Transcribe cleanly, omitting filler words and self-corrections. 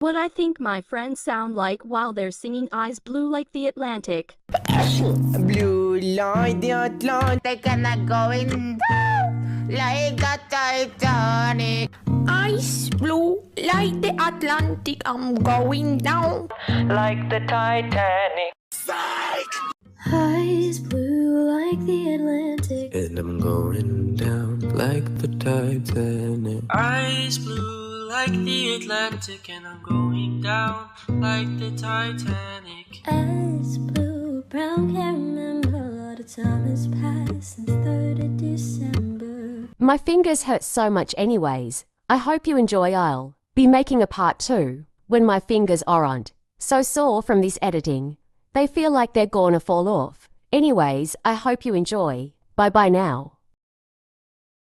What I think my friends sound like while they're singing Eyes Blue Like the Atlantic. Blue like the Atlantic And I'm going down like the Titanic. Ice blue like the Atlantic, I'm going down like the Titanic. Eyes blue like the Atlantic, and I'm going down like the Titanic. Eyes blue like the Atlantic, and I'm going down like the Titanic. eyes blue, brown, can't remember. A lot of time has passed since 3rd of December. My fingers hurt so much anyways. I hope you enjoy. I'll be making a part 2 when my fingers aren't so sore from this editing. They feel like they're gonna fall off. Anyways, I hope you enjoy. Bye bye now.